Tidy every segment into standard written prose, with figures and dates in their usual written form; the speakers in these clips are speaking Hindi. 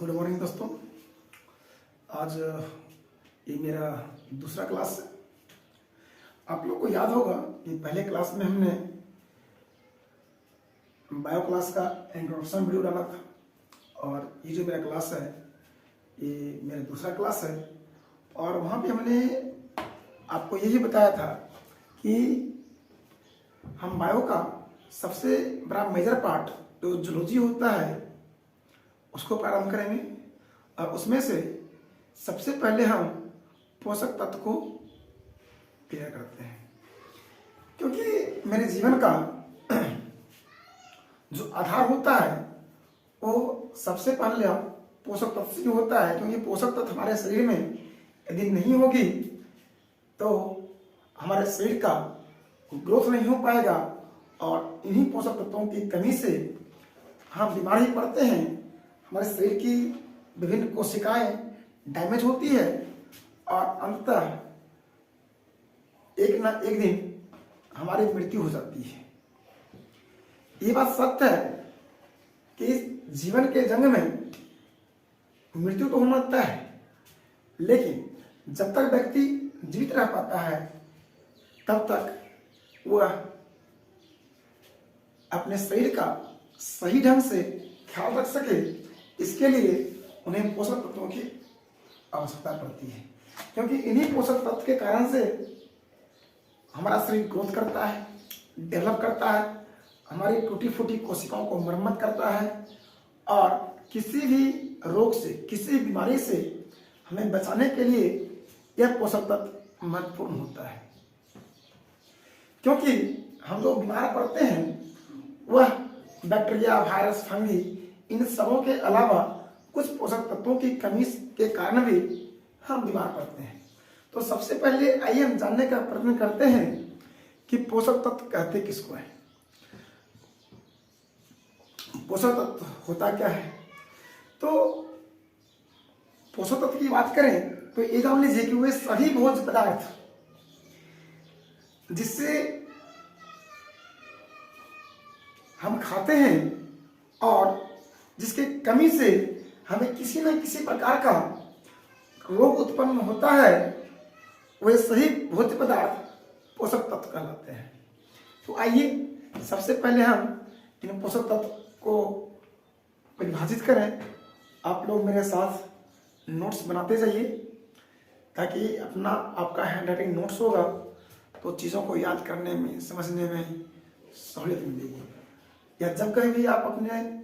गुड मॉर्निंग दोस्तों। आज ये मेरा दूसरा क्लास है। आप लोग को याद होगा कि पहले क्लास में हमने बायो क्लास का इंट्रोडक्शन वीडियो डाला था और ये जो मेरा क्लास है ये मेरा दूसरा क्लास है। और वहाँ पे हमने आपको यही बताया था कि हम बायो का सबसे बड़ा मेजर पार्ट जो जूलॉजी होता है उसको प्रारंभ करेंगे और उसमें से सबसे पहले हम पोषक तत्व को क्लियर करते हैं, क्योंकि मेरे जीवन का जो आधार होता है वो सबसे पहले पोषक तत्व से होता है। क्योंकि पोषक तत्व हमारे शरीर में यदि नहीं होगी तो हमारे शरीर का ग्रोथ नहीं हो पाएगा और इन्हीं पोषक तत्वों की कमी से हम बीमार ही पड़ते हैं। हमारे शरीर की विभिन्न कोशिकाएं डैमेज होती है और अंततः एक ना एक दिन हमारी मृत्यु हो जाती है। ये बात सत्य है कि इस जीवन के जंग में मृत्यु तो होना तय है, लेकिन जब तक व्यक्ति जीवित रह पाता है तब तक वह अपने शरीर का सही ढंग से ख्याल रख सके, इसके लिए उन्हें पोषक तत्वों की आवश्यकता पड़ती है। क्योंकि इन्हीं पोषक तत्व के कारण से हमारा शरीर ग्रोथ करता है, डेवलप करता है, हमारी टूटी फूटी कोशिकाओं को मरम्मत करता है और किसी भी रोग से, किसी बीमारी से हमें बचाने के लिए यह पोषक तत्व महत्वपूर्ण होता है। क्योंकि हम लोग बीमार पड़ते हैं वह बैक्टीरिया, वायरस, फंगी, इन सबों के अलावा कुछ पोषक तत्वों की कमी के कारण भी हम बीमार पड़ते हैं। तो सबसे पहले आइए हम जानने का प्रयत्न करते हैं कि पोषक तत्व कहते किसको है, पोषक तत्व होता क्या है। तो पोषक तत्व की बात करें तो ये जान लीजिए कि वे सभी भोज्य पदार्थ जिससे हम खाते हैं और जिसके कमी से हमें किसी न किसी प्रकार का रोग उत्पन्न होता है, वे सही भोज्य पदार्थ पोषक तत्व कहलाते हैं। तो आइए सबसे पहले हम इन पोषक तत्व को परिभाषित करें। आप लोग मेरे साथ नोट्स बनाते जाइए ताकि आपका हैंड राइटिंग नोट्स होगा तो चीज़ों को याद करने में, समझने में सहूलियत मिलेगी। या जब कहीं भी आप अपने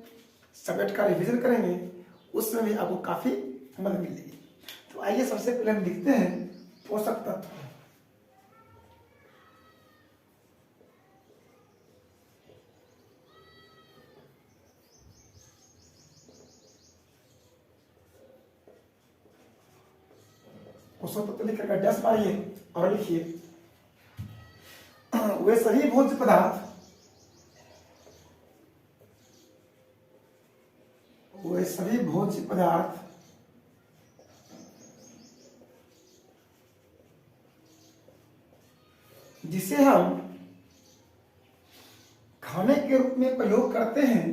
सब्जेक्ट का रिवीजन करेंगे उसमें भी आपको काफ़ी मदद मिलेगी। तो आइए सबसे पहले हम लिखते हैं पोषक तत्व। पोषक तत्व लिखकर डैश मारिए और लिखिए वे सभी भोज्य पदार्थ जिसे हम खाने के रूप में प्रयोग करते हैं,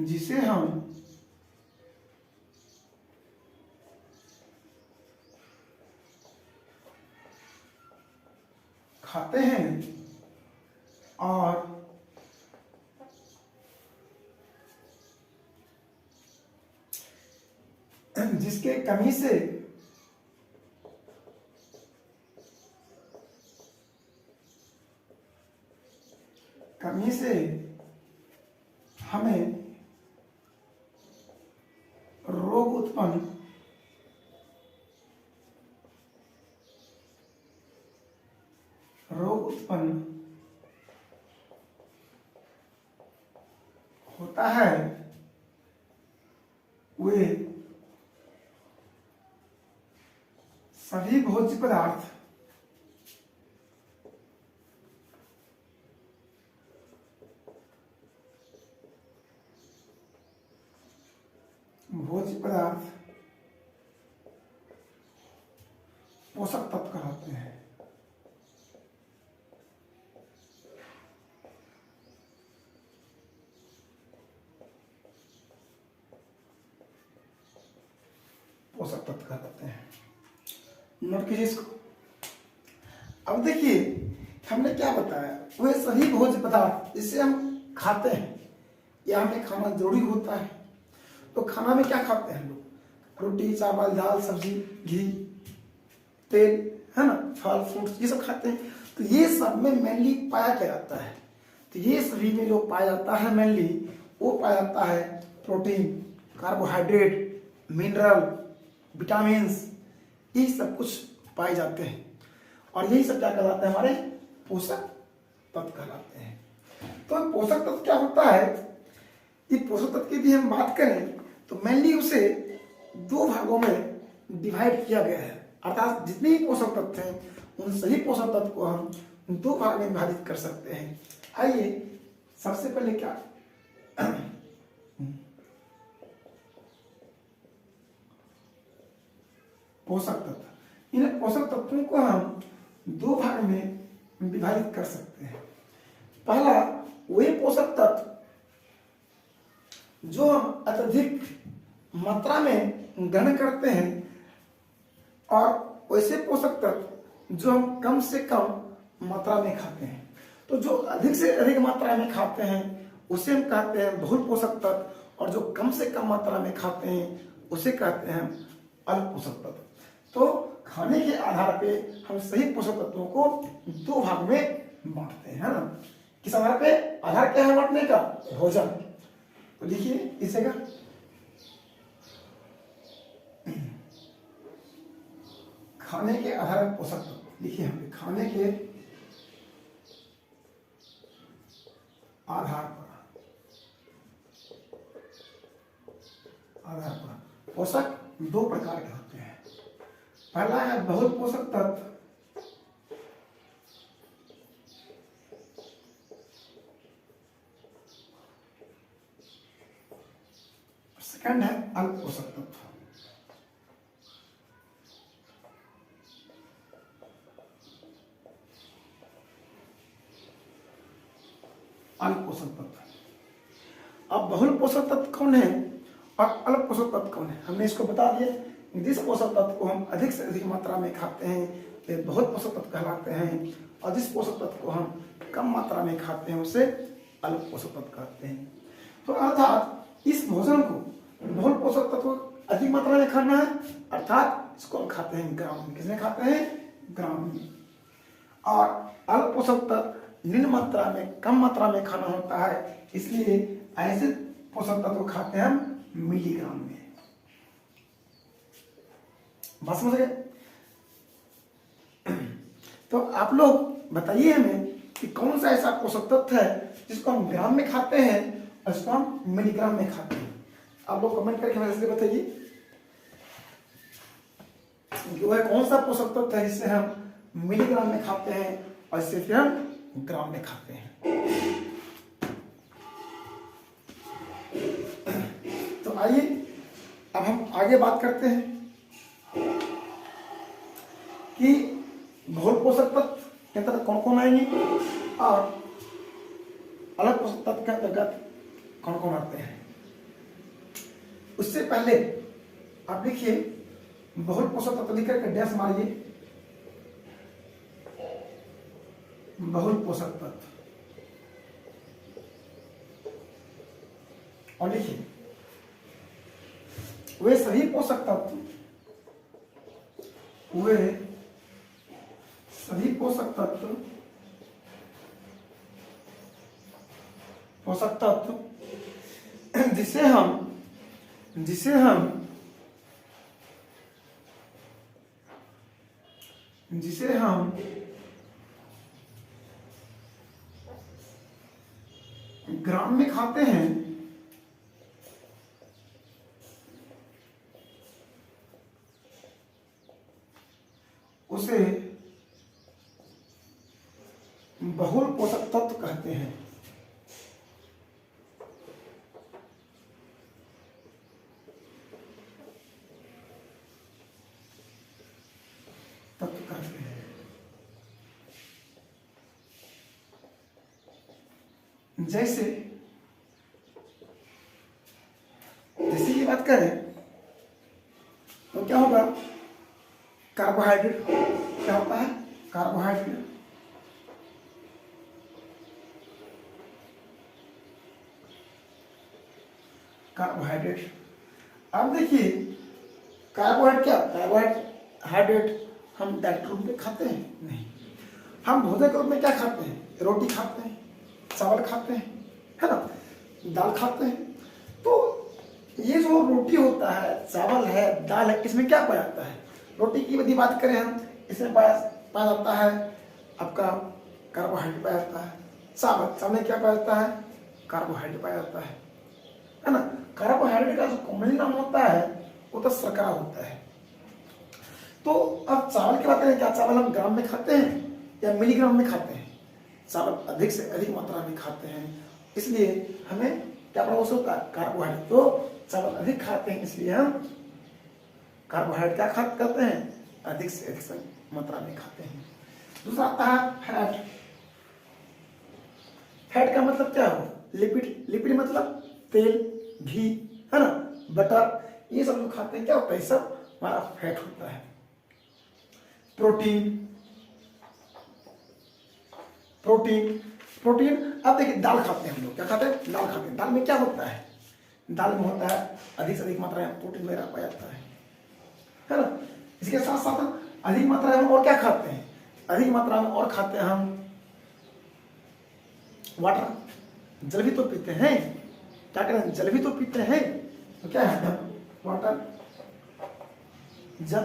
जिसे हम खाते हैं और जिसके कमी से हमें रोग उत्पन्न होता है, वे सभी भोज्य पदार्थ पोषक तत्व कहलाते हैं। पोषक तत्व कहलाते हैं। नोट कीजिए इसको। अब देखिए हमने क्या बताया, वे सभी भोज्य पदार्थ जिसे हम खाते हैं या हमें खाना जरूरी होता है। तो खाना में क्या खाते हैं हम लोग, रोटी चावल दाल सब्जी घी तेल, है ना, फल फ्रूट्स, ये सब खाते हैं। तो ये सब में मेनली पाया क्या जाता है, तो ये सभी में जो पाया जाता है मेनली वो पाया जाता है प्रोटीन, कार्बोहाइड्रेट, मिनरल, विटामिन्स, ये सब कुछ पाए जाते हैं। और यही सब क्या कहलाते हैं, हमारे पोषक तत्व कहलाते हैं। तो पोषक तत्व क्या होता है, ये पोषक तत्व की यदि हम बात करें तो मेनली उसे दो भागों में डिवाइड किया गया है। अर्थात जितने भी पोषक तत्व हैं उन सभी पोषक तत्व को हम दो भाग में विभाजित कर सकते हैं। आइए सबसे पहले क्या पोषक तत्व, इन पोषक तत्वों को हम दो भाग में विभाजित कर सकते हैं। पहला वे पोषक तत्व जो हम अत्यधिक मात्रा में ग्रहण करते हैं और वैसे पोषक तत्व जो हम कम से कम मात्रा में खाते हैं। तो जो अधिक से अधिक मात्रा में खाते हैं उसे हम कहते हैं बहुल पोषक तत्व, और जो कम से कम मात्रा में खाते हैं उसे कहते हैं अल्प पोषक तत्व। तो खाने के आधार पे हम सही पोषक तत्वों को दो भाग में बांटते हैं, है ना। किस आधार पे, आधार क्या है बांटने का, भोजन। तो लिखिए इस जगह खाने के आधार पर पोषक तत्व लिखिए, हमने खाने के आधार पर पोषक दो प्रकार के होते हैं। पहला है बहुल पोषक तत्व, सेकंड है अल्प पोषक तत्व। अल्प पोषक तत्व। अब बहुल पोषक तत्व कौन है और अल्प पोषक तत्व कौन है, हमने इसको बता दिया। जिस पोषक तत्व को हम अधिक से अधिक मात्रा में खाते हैं वे बहुत पोषक तत्व कहलाते हैं, और जिस पोषक तत्व को हम कम मात्रा में खाते हैं उसे अल्प पोषक तत्व कहते हैं। तो अर्थात इस भोजन को बहुल पोषक तत्व अधिक मात्रा में खाना है, अर्थात इसको हम खाते हैं ग्राम में। किसमें खाते हैं, ग्राम में। और अल्प पोषक तत्व निम्न मात्रा में, कम मात्रा में खाना होता है, इसलिए ऐसे पोषक तत्व खाते हैं हम मिलीग्राम में। बात समझ गए। तो आप लोग बताइए हमें कि कौन सा ऐसा पोषक तत्व है जिसको हम ग्राम में खाते हैं और जिसको हम मिलीग्राम में खाते हैं। आप लोग कमेंट करके मेरे से बताइए कि वह कौन सा पोषक तत्व है जिसे हम मिलीग्राम में खाते हैं और जिसे फिर हम ग्राम में खाते हैं। तो आइए अब हम आगे बात करते हैं कि बहुल पोषक तत्व के अंतर्गत कौन कौन आएंगे और अलग पोषक तत्व के अंतर्गत कौन कौन आते हैं। उससे पहले आप लिखिए बहुल पोषक तत्व लिख करके डैश मारिए, बहुल पोषक तत्व, और लिखिए वे सभी पोषक तत्व, वे सभी पोषक तत्व, पोषक तत्व जिसे हम ग्राम में खाते हैं उसे बहुल पोषक तत्व कहते हैं। तत्व कहते हैं। जैसे की बात करें तो क्या क्या होगा? कार्बोहाइड्रेट। क्या होता है? कार्बोहाइड्रेट। कार्बोहाइड्रेट। अब देखिए कार्बोहाइड्रेट क्या? कार्बोहाइड्रेट हम डायरेक्ट रूप में खाते हैं? नहीं। हम भोजन के रूप में क्या खाते हैं? रोटी खाते हैं, चावल खाते हैं, है ना, दाल खाते हैं। तो ये जो रोटी होता है, चावल है, दाल है, इसमें क्या पाया जाता है? रोटी की यदि बात करें हम, इसमें पाया जाता है आपका कार्बोहाइड्रेट पाया जाता है। चावल में क्या पाया जाता है? कार्बोहाइड्रेट पाया जाता है ना। कार्बोहाइड्रेट का जो कॉमन नाम होता है वो तो शर्करा होता है। तो अब चावल की बात करें, क्या चावल हम ग्राम में खाते हैं या मिलीग्राम में खाते हैं? चावल अधिक से अधिक मात्रा में खाते हैं, इसलिए हमें क्या प्रभाव होता है? कार्बोहाइड्रेट। तो चावल अधिक खाते हैं इसलिए हम कार्बोहाइड्रेट क्या करते हैं? अधिक से अधिक मात्रा में खाते हैं। दूसरा आता है फैट। फैट का मतलब क्या हो? लिपिड। लिपिड मतलब तेल, घी, है ना, बटर, ये सब जो खाते हैं क्या होता है? सब हमारा फैट होता है। प्रोटीन। प्रोटीन प्रोटीन अब देखिए दाल खाते हैं हम लोग, क्या खाते हैं? दाल खाते हैं। दाल में क्या होता है? दाल में होता है अधिक से अधिक मात्रा में प्रोटीन वगैरह पाया जाता है ना। इसके साथ साथ अधिक मात्रा में और क्या खाते हैं? अधिक मात्रा में और खाते हैं हम वाटर। जल भी तो पीते हैं, क्या करें? जल भी तो पीते हैं, तो क्या है? वाटर, जल।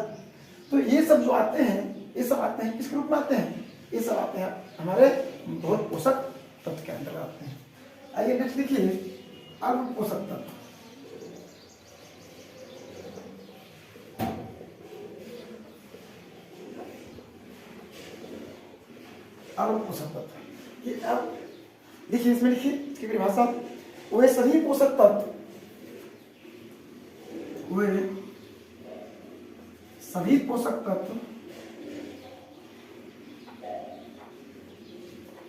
तो ये सब जो आते हैं, ये सब आते हैं किसके रूप में आते हैं? ये सब आते हैं हमारे बहुत पोषक तत्व के अंदर आते हैं। आइए नेक्स्ट देखिए, अल्प पोषक तत्व। अल्प पोषक तत्व, ये अब देखिए इसमें लिखिए इसकी परिभाषा, वे सभी पोषक तत्व, वे सभी पोषक तत्व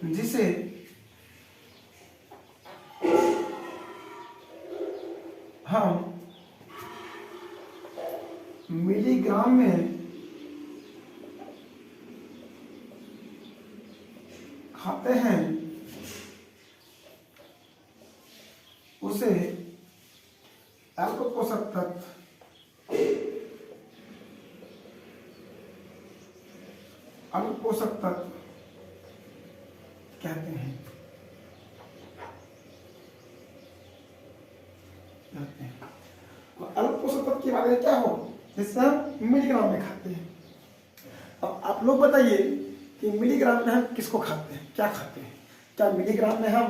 जिसे हम मिलीग्राम में खाते हैं उसे अल्प पोषक तत्व कहते हैं। अल्प पोषक तत्व की बात करें क्या हो? जिससे हम मिलीग्राम में खाते हैं। अब आप लोग बताइए कि मिलीग्राम में हम किसको खाते हैं? क्या खाते हैं? क्या मिलीग्राम में हम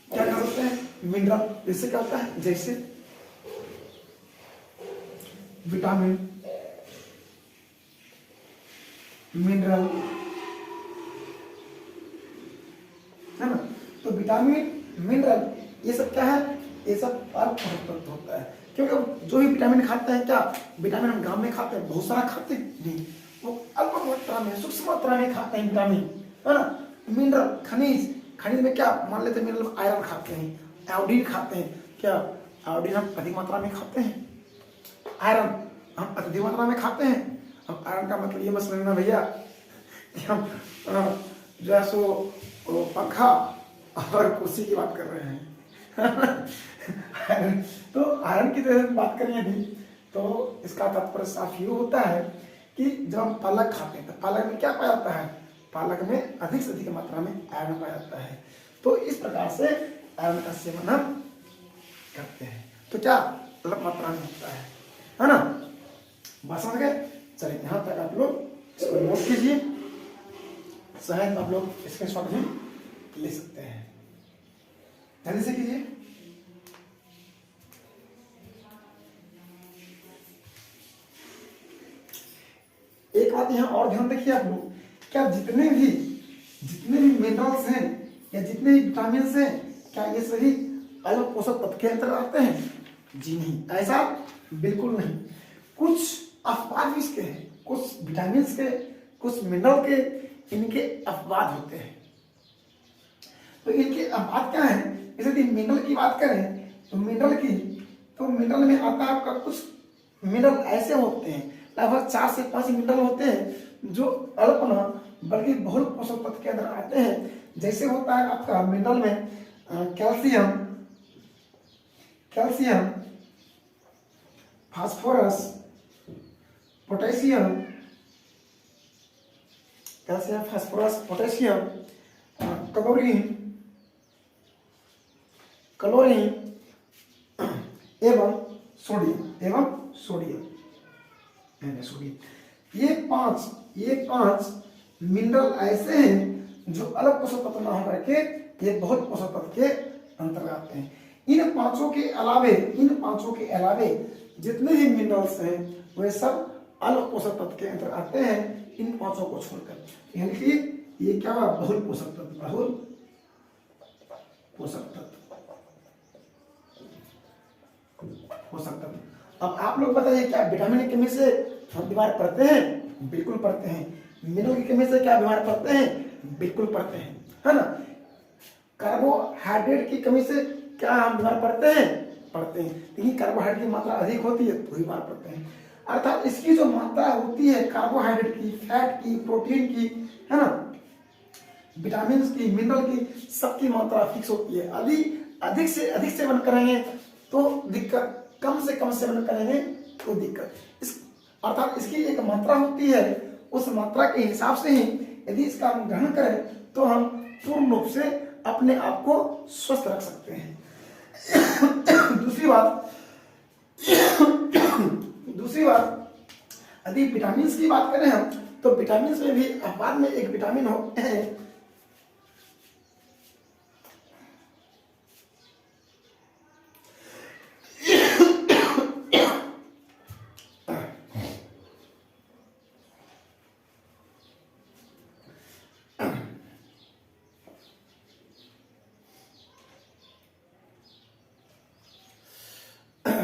क्या खा सकते हैं? मिनरल, जैसे क्या होता है? जैसे विटामिन, मिनरल, है ना। तो विटामिन, मिनरल, ये सब क्या है? ये सब अल्प पोषक तत्व होता है। क्योंकि जो भी विटामिन खाते हैं, क्या विटामिन हम ग्राम में खाते हैं? बहुत सारा खाते हैं नहीं, वो अल्प मात्रा में, सूक्ष्म मात्रा में खाते हैं विटामिन, है ना। मिनरल, खनिज, खनिज में क्या मान लेते हैं? मिनरल आयरन खाते हैं, आयोडीन खाते हैं। क्या आयोडीन हम अधिक मात्रा में खाते हैं? आयरन हम अधिक मात्रा में खाते हैं। हम आयरन का मतलब ये मत समझना भैया कि हम जो है सो पंखा और कुर्सी की बात कर रहे हैं। तो आयरन की तरह बात करें यदि, तो इसका तात्पर्य साफ ये होता है कि जब हम पालक खाते हैं तो पालक में क्या पाया जाता है? पालक में अधिक से अधिक मात्रा में आयरन पाया जाता है। तो इस प्रकार से आयरन का सेवन हम करते हैं। तो क्या अलग मात्रा में होता है ना। बात समझ गए? चलिए यहाँ तक आप लोग इसको नोट कीजिए, शायद आप लोग स्क्रीनशॉट भी ले सकते हैं। जल्दी से कीजिए। एक बात यहाँ और ध्यान रखिए आप लोग, क्या जितने भी मिनरल्स हैं या जितने भी विटामिन हैं, क्या ये सभी अल्प पोषक तत्व के अंतर्गत आते हैं? जी नहीं, ऐसा बिल्कुल नहीं। कुछ अपवाद भी इसके हैं, कुछ विटामिन के, कुछ मिनरल के, इनके अपवाद होते हैं। तो इनके अपवाद क्या है? जैसे कि मिनरल की बात करें तो मिनरल की तो मिनरल में आता है आपका कुछ मिनरल ऐसे होते हैं, लगभग 4 से 5 मिनरल होते हैं जो अल्प न बल्कि बहुल पोषक तत्व के अंदर आते हैं। जैसे होता है आपका मिनरल में कैल्शियम, फास्फोरस, पोटेशियम, क्लोरीन एवं सोडियम। ये पांच मिनरल ऐसे हैं जो अलग पोषक तत्व ना होकर के ये बहुत पोषक तत्व के अंतर्गत आते हैं। इन पांचों के अलावे जितने भी मिनरल्स हैं वे सब अलग पोषक तत्व के अंतर्गत आते हैं, इन पांचों को छोड़कर। यानी कि ये क्या हुआ, बहुल पोषक तत्व। अब आप लोग बताइए, क्या विटामिन की कमी से हम बीमार पड़ते हैं? बिल्कुल पड़ते हैं। मिनरल की कमी से क्या बीमार पड़ते हैं? बिल्कुल पड़ते हैं, है ना। कार्बोहाइड्रेट की कमी से क्या हम बीमार पड़ते हैं? पड़ते हैं। लेकिन कार्बोहाइड्रेट की मात्रा अधिक होती है तो बीमार पड़ते हैं। अर्थात इसकी जो मात्रा होती है कार्बोहाइड्रेट की, फैट की, प्रोटीन की, है ना, विटामिन की, मिनरल की, सबकी मात्रा फिक्स होती है। अधिक से सेवन करेंगे तो दिक्कत, कम से कम सेवन करेंगे तो दिक्कत। अर्थात इसकी एक मात्रा होती है, उस मात्रा के हिसाब से ही यदि इसका हम ग्रहण करें तो हम पूर्ण रूप से अपने आप को स्वस्थ रख सकते हैं। दूसरी बात, यदि विटामिन की बात करें हम, तो विटामिन में भी बाद में एक विटामिन है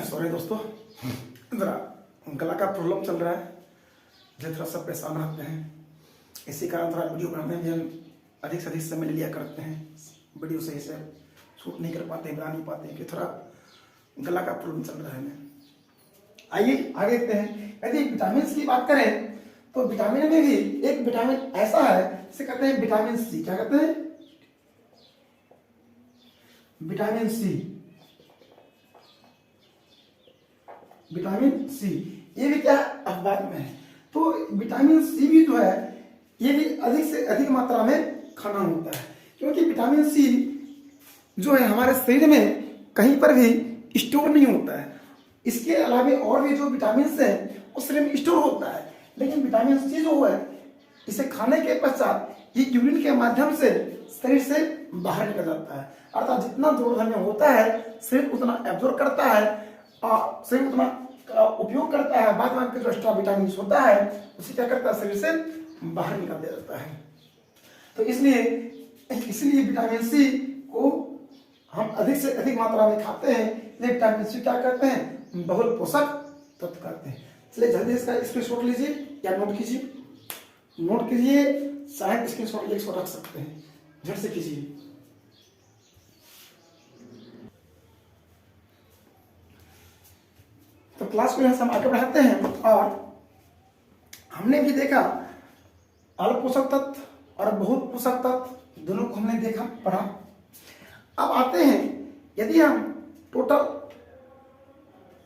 सॉरी दोस्तों, जरा गला का प्रॉब्लम चल रहा है, जो थोड़ा सा परेशान रहते हैं। इसी कारण थोड़ा वीडियो बनाने में हम अधिक से अधिक समय लिया करते हैं। वीडियो सही से शूट नहीं कर पाते, बना नहीं पाते, कि थोड़ा गला का प्रॉब्लम चल रहा है। आइए आगे देखते हैं। यदि विटामिन की बात करें तो विटामिन में भी एक विटामिन ऐसा है जिसे कहते हैं विटामिन सी। क्या कहते हैं? Vitamin C. ये भी क्या अखबार में है। तो विटामिन सी भी जो है ये भी अधिक से अधिक मात्रा में खाना होता है, क्योंकि विटामिन सी जो है हमारे शरीर में कहीं पर भी स्टोर नहीं होता है। इसके अलावे और भी जो विटामिन है वो शरीर में स्टोर होता है, लेकिन विटामिन सी जो है इसे खाने के पश्चात ये यूरिन के माध्यम से शरीर से बाहर निकल जाता है। अर्थात जितना जरूरत हमें होता है शरीर उतना एब्जॉर्ब करता है और शरीर उतना उपयोग करता है। बाद में जो एक्स्ट्रा विटामिन होता है उसे क्या करता है, शरीर से बाहर निकाल दिया जाता है। तो इसलिए विटामिन सी को हम अधिक से अधिक मात्रा में खाते हैं। इसलिए विटामिन सी क्या करते हैं, बहुल पोषक तत्व करते हैं। इसलिए जल्दी इसका स्क्रीनशॉट लीजिए या नोट कीजिए। शायद स्क्रीनशॉट एक रख सकते हैं, झट से कीजिए। तो क्लास को यहाँ से हम आगे बढ़ाते हैं। और हमने भी देखा अल्प पोषक तत्व और बहुत पोषक तत्व दोनों को हमने देखा, पढ़ा। अब आते हैं, यदि हम टोटल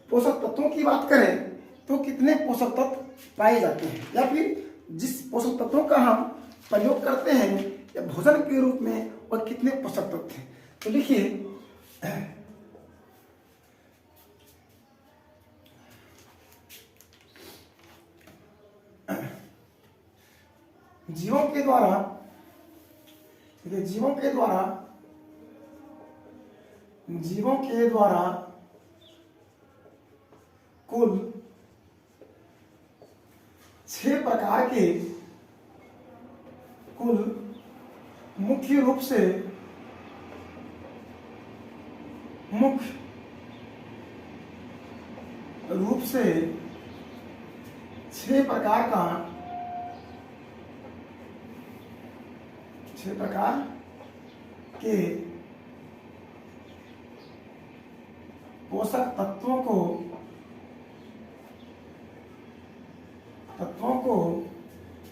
पोषक तत्वों की बात करें तो कितने पोषक तत्व पाए जाते हैं, या फिर जिस पोषक तत्वों का हम प्रयोग करते हैं या भोजन के रूप में और कितने पोषक तत्व हैं। तो लिखिए, जीवों के द्वारा कुल 6 प्रकार के, मुख्य रूप से 6 प्रकार के पोषक तत्वों को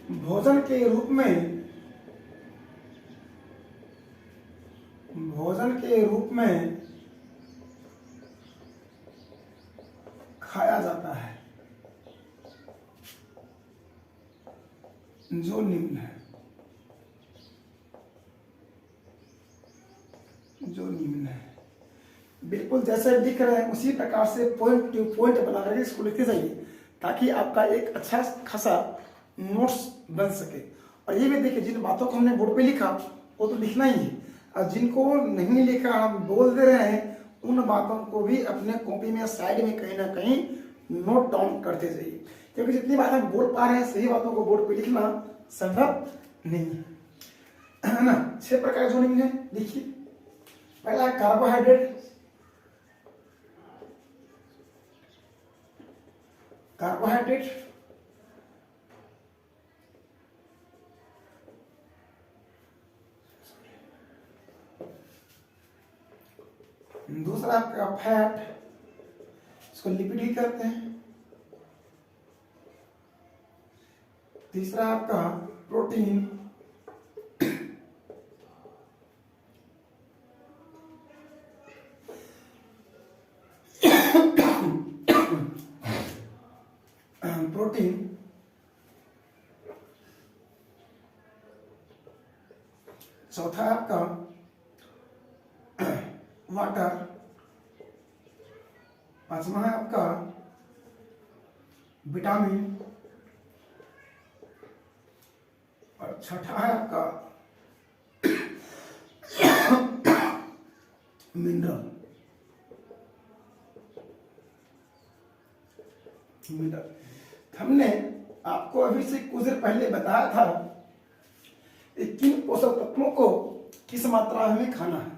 भोजन के रूप में खाया जाता है, जो निम्न है। बिल्कुल जैसे लिख रहे हैं उसी प्रकार से पॉइंट टू पॉइंट बना करके इसको लिखते जाइए, ताकि आपका एक अच्छा खासा नोट्स बन सके। और ये भी देखिए, जिन बातों को हमने बोर्ड पे लिखा वो तो लिखना ही है, और जिनको नहीं लिखा हम बोल दे रहे हैं उन बातों को भी अपने कॉपी में साइड में कहीं ना कहीं नोट डाउन करते जाइए, क्योंकि जितनी बात हम बोल पा रहे हैं सही बातों को बोर्ड पे लिखना संभव नहीं है ना। 6 प्रकार जो निम्न है देखिए। पहला कार्बोहाइड्रेट, दूसरा आपका फैट, इसको लिपिड ही कहते हैं। तीसरा आपका प्रोटीन, चौथा आपका वाटर, पांचवा है आपका विटामिन, और छठा है आपका मिनरल। हमने आपको अभी से कुछ देर पहले बताया था किन पोषक तत्वों को किस मात्रा में खाना है।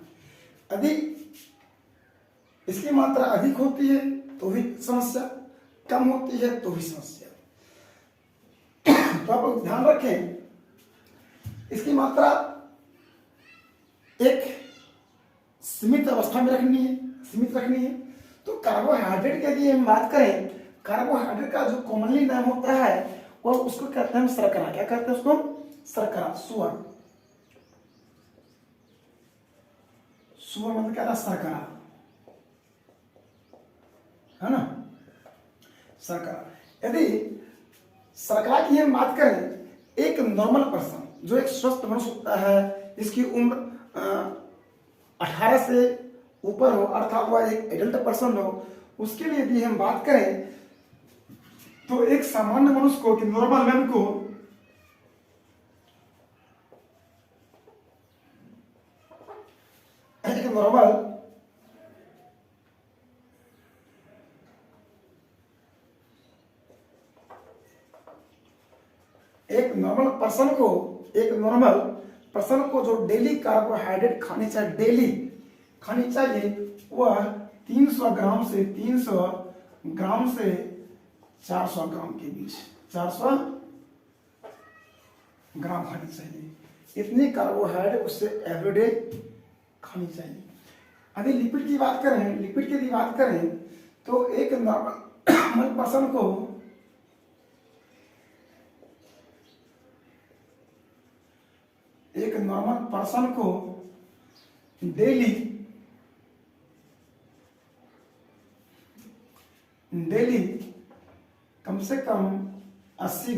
यदि इसकी मात्रा अधिक होती है तो भी समस्या, कम होती है तो भी समस्या। तो आप लोग ध्यान रखें, इसकी मात्रा एक सीमित अवस्था में सीमित रखनी है। तो कार्बोहाइड्रेट की यदि हम बात करें, कार्बोहाइड्रेट का जो कॉमनली नाम होता है वो उसको कहते हैं शर्करा। क्या कहते हैं उसको? शर्करा। सुअर मतलब क्या था? शर्करा, है ना, शर्करा। यदि शर्करा की हम बात करें, एक नॉर्मल पर्सन जो एक स्वस्थ मनुष्य होता है, इसकी उम्र 18 से ऊपर हो, अर्थात वह एक एडल्ट पर्सन हो, उसके लिए यदि हम बात करें तो एक सामान्य मनुष्य को, नॉर्मल मैन को एक नॉर्मल पर्सन को जो डेली कार्बोहाइड्रेट खानी चाहिए वह 300 ग्राम से 400 ग्राम के बीच, 400 ग्राम खानी चाहिए। इतनी कार्बोहाइड्रेट उससे एवरीडे खानी चाहिए। यदि लिपिड की बात करें तो एक नॉर्मल पर्सन को डेली कम से कम 80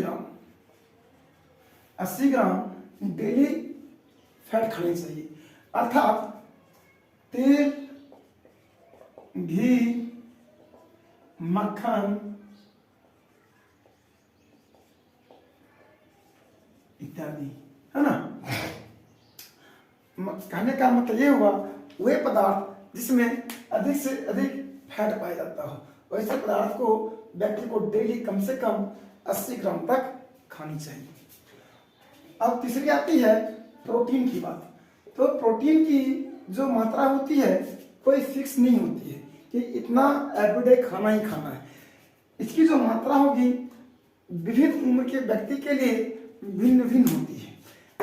ग्राम डेली फैट खानी चाहिए, अर्थात तेल, घी, मक्खन इत्यादि, है ना। कहने का मतलब ये हुआ, वे पदार्थ जिसमें अधिक से अधिक फैट पाया जाता हो, वैसे पदार्थ को व्यक्ति को डेली कम से कम 80 ग्राम तक खानी चाहिए। अब तीसरी आती है प्रोटीन की बात। तो प्रोटीन की जो मात्रा होती है कोई फिक्स नहीं होती है कि इतना एवरीडे खाना ही खाना है। इसकी जो मात्रा होगी विभिन्न उम्र के व्यक्ति के लिए भिन्न होती है।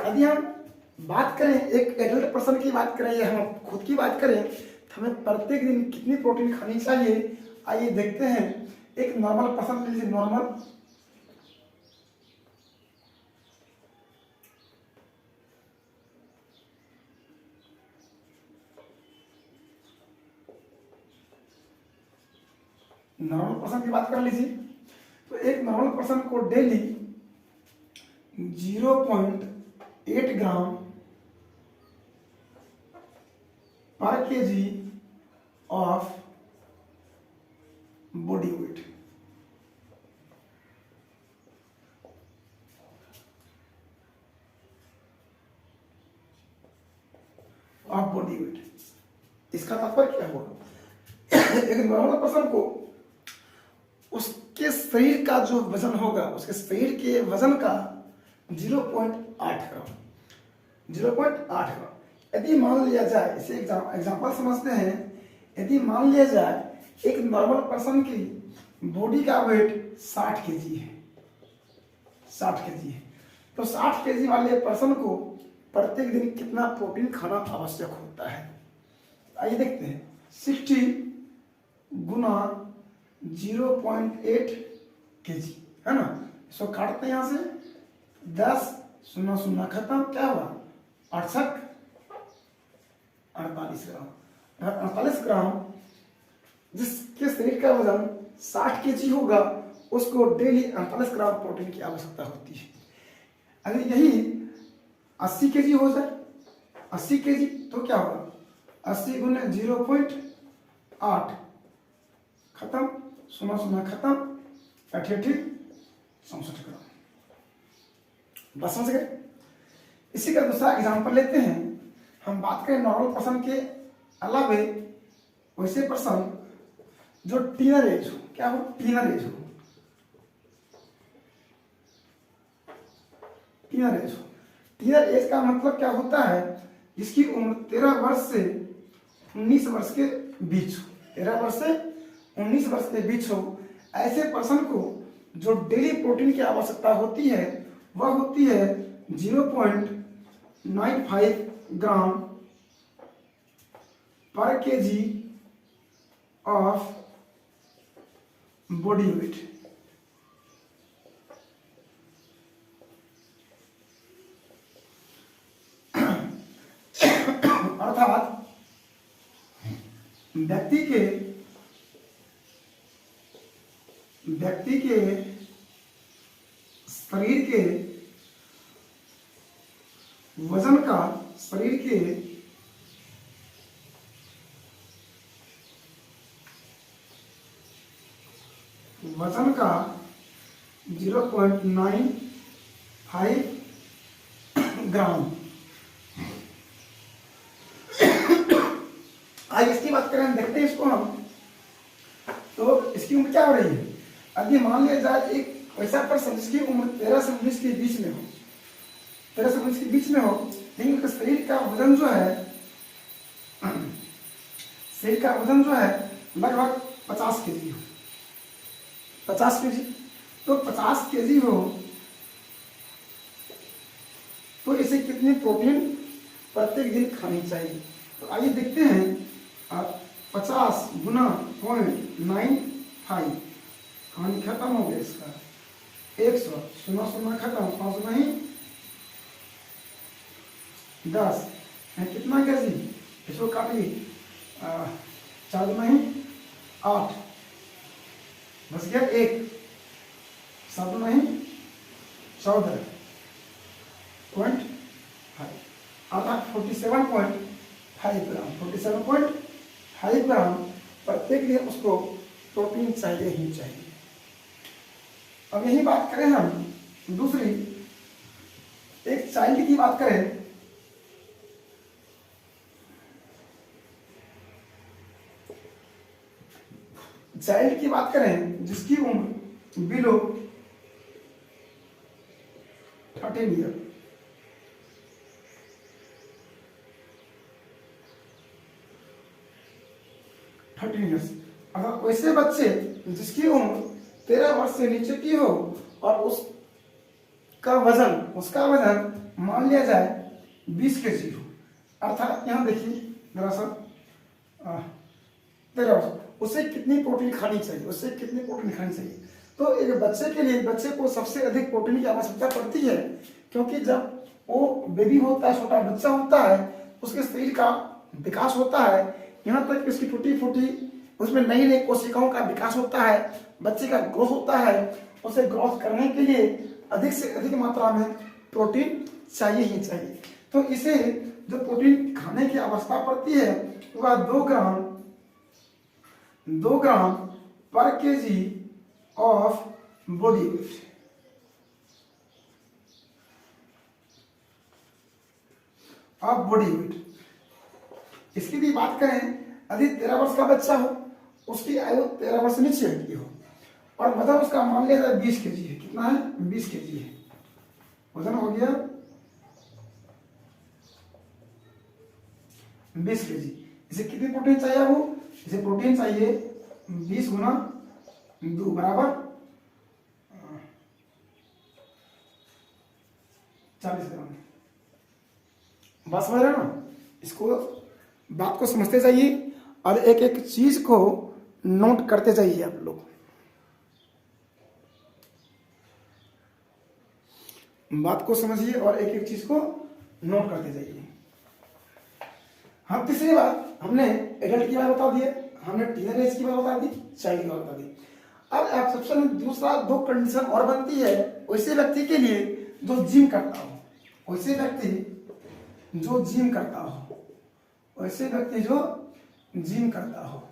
यदि हम बात करें एक एडल्ट पर्सन की बात करें या हम खुद की बात करें, तो हमें प्रत्येक दिन कितनी प्रोटीन खानी चाहिए, आइए देखते हैं। एक नॉर्मल पर्सन के लिए, नॉर्मल पर्सन की बात कर लीजिए। तो एक नॉर्मल पर्सन को डेली 0.8 ग्राम पर केजी ऑफ बॉडी वेट, इसका तात्पर्य क्या हुआ? एक नॉर्मल पर्सन को उसके शरीर का जो वजन होगा, उसके शरीर के वजन का 0.8 ग्राम, 0.8 ग्राम। यदि मान लिया जाए, इसे एग्जांपल समझते हैं, यदि मान लिया जाए एक नॉर्मल पर्सन की बॉडी का वेट 60 केजी है, 60 केजी है, तो 60 केजी वाले पर्सन को प्रत्येक दिन कितना प्रोटीन खाना आवश्यक होता है? आइए देखते हैं। 60 गुना 0.8 केजी है ना, इसको काटते हैं यहाँ से, 10 शून्य शून्य खत्म, क्या हुआ? 68 48 ग्राम। 48 ग्राम जिसके शरीर का वजन 60 केजी होगा, उसको डेली 48 ग्राम प्रोटीन की आवश्यकता होती है। अगर यही 80 केजी हो जाए, 80 केजी, तो क्या होगा? 80 गुने 0.8 खत्म, शून्य शून्य खत्म, 68 64 ग्राम। बस समझ गए। इसी का दूसरा एग्जांपल लेते हैं। हम बात करें नॉर्मल पर्सन के अलावे वैसे पर्सन जो टीनर एज हो, क्या हो? टीनर एज हो, टीनर एज हो। टीनर एज का मतलब क्या होता है? जिसकी उम्र 13 वर्ष से 19 वर्ष के बीच हो, 13 वर्ष से 19 वर्ष के बीच हो। ऐसे पर्सन को जो डेली प्रोटीन की आवश्यकता होती है वह होती है 0.95 ग्राम पर केजी ऑफ बॉडी वेट। अर्थात व्यक्ति के शरीर के वजन का, शरीर के वजन का 0.95 ग्राम। आज इसकी बात करें, देखते हैं इसको हम। तो इसकी उम्र क्या हो रही है? अभी मान लिया जाए एक वैसा पर्सन जिसकी उम्र 13 से 19 के बीच में हो, 13 से 19 के बीच में हो, लेकिन उसका शरीर का वजन जो है, शरीर का वजन जो है लगभग 50 केजी हो, 50 केजी। तो 50 केजी हो तो इसे कितनी प्रोटीन प्रत्येक दिन खानी चाहिए? तो आइए देखते हैं। 50 गुना 0.95, कहानी खत्म हो गया इसका। 100 शून्य शून्य खत्म, 5 नहीं 10 है, कितना केजी? इसको काटिए, 4 नहीं 8, बच गया 1, 7 नहीं 14.5, अर्थात 47.5 ग्राम, 47.5 ग्राम प्रत्येक दिन उसको प्रोटीन चाहिए ही चाहिए। अब यही बात करें हम दूसरी, एक चाइल्ड की बात करें। चाइल्ड की बात करें जिसकी उम्र बिलो 13 ईयर, 13 ईयर्स। अगर वैसे बच्चे जिसकी उम्र 13 वर्ष से नीचे की हो और उसका वजन मान लिया जाए 20 केजी हो, अर्थात यहाँ देखिए दरअसल तेरह, उसे कितनी प्रोटीन खानी चाहिए, उससे कितनी प्रोटीन खानी चाहिए। तो एक बच्चे के लिए, बच्चे को सबसे अधिक प्रोटीन की आवश्यकता पड़ती है, क्योंकि जब वो बेबी होता है, छोटा बच्चा होता है, उसके शरीर का विकास होता है, यहाँ तक कि उसकी टूटी फूटी उसमें नई नई कोशिकाओं का विकास होता है, बच्चे का ग्रोथ होता है। उसे ग्रोथ करने के लिए अधिक से अधिक मात्रा में प्रोटीन चाहिए ही चाहिए। तो इसे जो प्रोटीन खाने की आवश्यकता पड़ती है वह 2 ग्राम पर केजी ऑफ बॉडी वेट, इसकी भी बात करें, यदि 13 वर्ष का बच्चा हो, उसकी आयु 13 वर्ष से नीचे की हो, और वजन उसका मान लिया जाए 20 केजी है। कितना है? 20 केजी है वजन, हो गया 20 केजी। इसे कितनी प्रोटीन चाहिए? वो इसे प्रोटीन चाहिए 20 गुना 2 बराबर 40 ग्राम। बात समझ रहे हो ना? इसको बात को समझते जाइए और एक एक चीज को नोट करते जाइए आप लोग। बात को समझिए और एक एक चीज को नोट करते जाइए। हम तीसरी बात, हमने एडल्ट की बात बता दी, हमने टीनेज एज की बात बता दी, चाइल्ड की बात बता दी। अब एक्सेप्शन में दूसरा 2 कंडीशन और बनती है वैसे व्यक्ति के लिए जो जिम करता हो, वैसे व्यक्ति जो जिम करता हो, वैसे व्यक्ति जो जिम करता हो।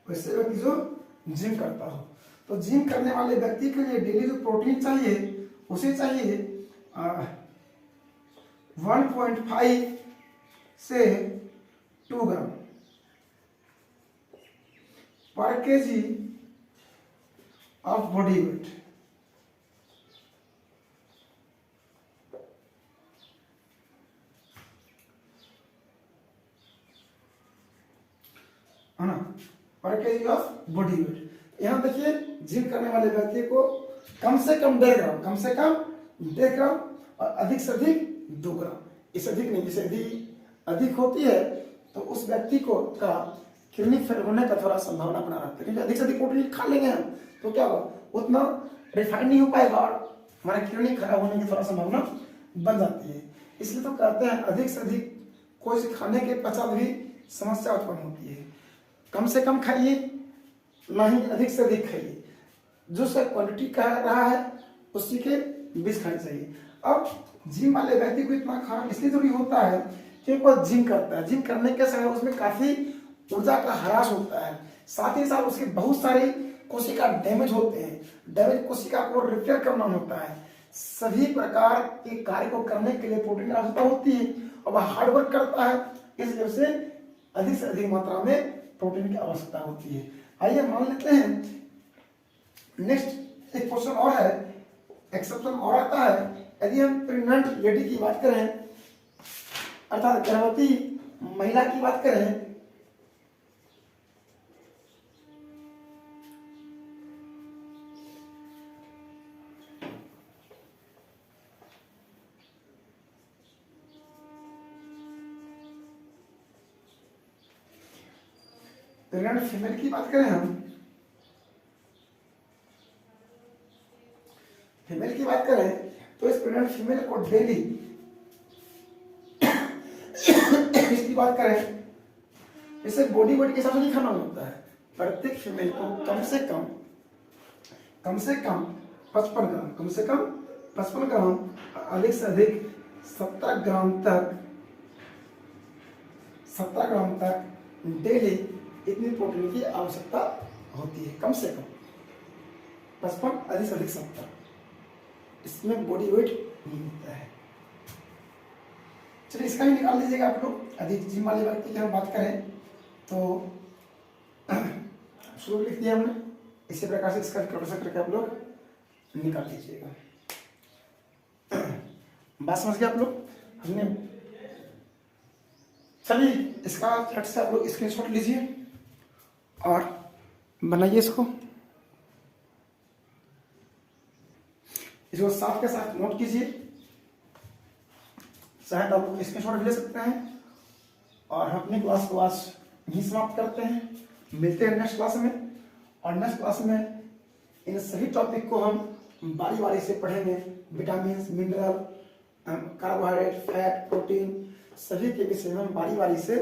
वैसे व्यक्ति जो जिम करता हो, तो जिम करने वाले व्यक्ति के लिए डेली जो प्रोटीन चाहिए उसे चाहिए 1.5 से 2 ग्राम पर केजी ऑफ बॉडी वेट। है ना? पर केजी ऑफ बॉडी वेट। यहां देखिए, जिम करने वाले व्यक्ति को कम से कम 1.5 ग्राम, कम से कम 1.5 ग्राम और अधिक से अधिक 2 ग्राम, इससे अधिक नहीं। इससे अधिक होती है तो उस व्यक्ति को का किडनी फेल होने का थोड़ा संभावना बना रहता है, क्योंकि अधिक से अधिक प्रोटीन खा लेंगे हम तो क्या होगा, उतना रिफाइंड नहीं हो पाएगा और हमारा किडनी खराब होने की थोड़ा संभावना बन जाती है। इसलिए तो कहते हैं अधिक से अधिक कोई से खाने के पश्चात भी समस्या उत्पन्न होती है। कम से कम खाइए, ना ही अधिक से अधिक खाइए। जो सा क्वांटिटी कह रहा है उसी के 20 खाने चाहिए। अब जिम वाले व्यक्ति को इतना खाना इसलिए जरूरी होता है कि वह जिम करता है। जिम करने के समय उसमें काफी ऊर्जा का ह्रास होता है, साथ ही साथ उसके बहुत सारे कोशिका डैमेज होते हैं। डैमेज कोशिका को रिपेयर करना होता है। सभी प्रकार के कार्य को करने के लिए प्रोटीन की आवश्यकता होती है और वह हार्डवर्क करता है, इसलिए उसे अधिक से अधिक मात्रा में प्रोटीन की आवश्यकता होती है। आइए मान लेते हैं, नेक्स्ट एक क्वेश्चन और है, एक्सेप्शन और आता है। यदि हम प्रेग्नेंट लेडी की बात करें, अर्थात गर्भवती महिला की बात करें, प्रेग्नेंट फीमेल की बात करें, हम फीमेल की बात करें तो इस प्रेग्नेंट फीमेल को डेली इसकी बात करें, इसे बॉडी वेट के हिसाब से नहीं खाना होता है। प्रत्येक फीमेल को कम से कम 55 ग्राम, कम से कम 55 ग्राम, अधिक से अधिक 70 ग्राम तक डेली इतनी प्रोटीन की आवश्यकता होती है। कम से कम 55, अधिक से अधिक 70, इसमें बॉडी वेट नहीं होता है। चलिए इसका ही निकाल लीजिएगा आप लोग। अधिक जिम वाले व्यक्ति की हम बात करें तो शुरू लिख दिया हमने, इसी प्रकार से इसका कैलकुलेशन करके आप लोग निकाल लीजिएगा। बात समझ गए आप लोग? हमने, चलिए इसका झट से आप लोग स्क्रीनशॉट लीजिए और बनाइए इसको साथ के साथ नोट कीजिए। चाहे तो आप लोग स्क्रीनशॉट भी ले सकते हैं। और हम अपनी क्लास को आज यहीं समाप्त करते हैं। मिलते हैं नेक्स्ट क्लास में, और नेक्स्ट क्लास में इन सभी टॉपिक को हम बारी बारी से पढ़ेंगे। Vitamin, mineral, carbohydrate, fat, protein, सभी के विषय में हम बारी बारी से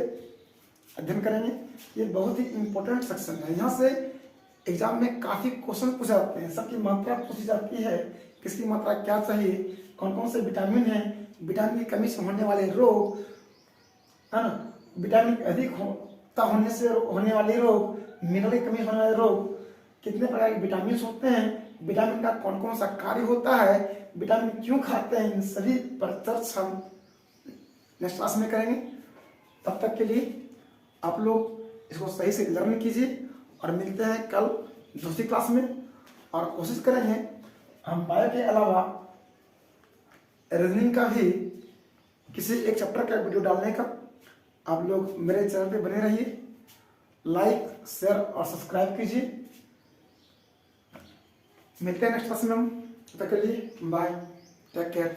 अध्ययन करेंगे। ये बहुत ही इंपॉर्टेंट सेक्शन है। यहाँ से एग्जाम में काफी क्वेश्चन पूछे जाते हैं, सबकी मात्रा पूछी जाती है, किसकी मात्रा क्या चाहिए, कौन कौन से विटामिन है, विटामिन की कमी से होने वाले रोग, है ना, विटामिन अधिक होने से होने वाले रोग, मिनरल की कमी होने वाले रोग, कितने प्रकार के विटामिन होते हैं, विटामिन का कौन कौन सा कार्य होता है, विटामिन क्यों खाते हैं, इन सभी पर चर्चा हम नेक्स्ट क्लास में करेंगे। तब तक के लिए आप लोग इसको सही से लर्न कीजिए, और मिलते हैं कल दूसरी क्लास में। और कोशिश करेंगे हम बायो के अलावा रीजनिंग का भी किसी एक चैप्टर का वीडियो डालने का। आप लोग मेरे चैनल पे बने रहिए, लाइक, शेयर और सब्सक्राइब कीजिए। मिलते हैं नेक्स्ट क्लास में हम, तब तक के लिए बाय, टेक केयर।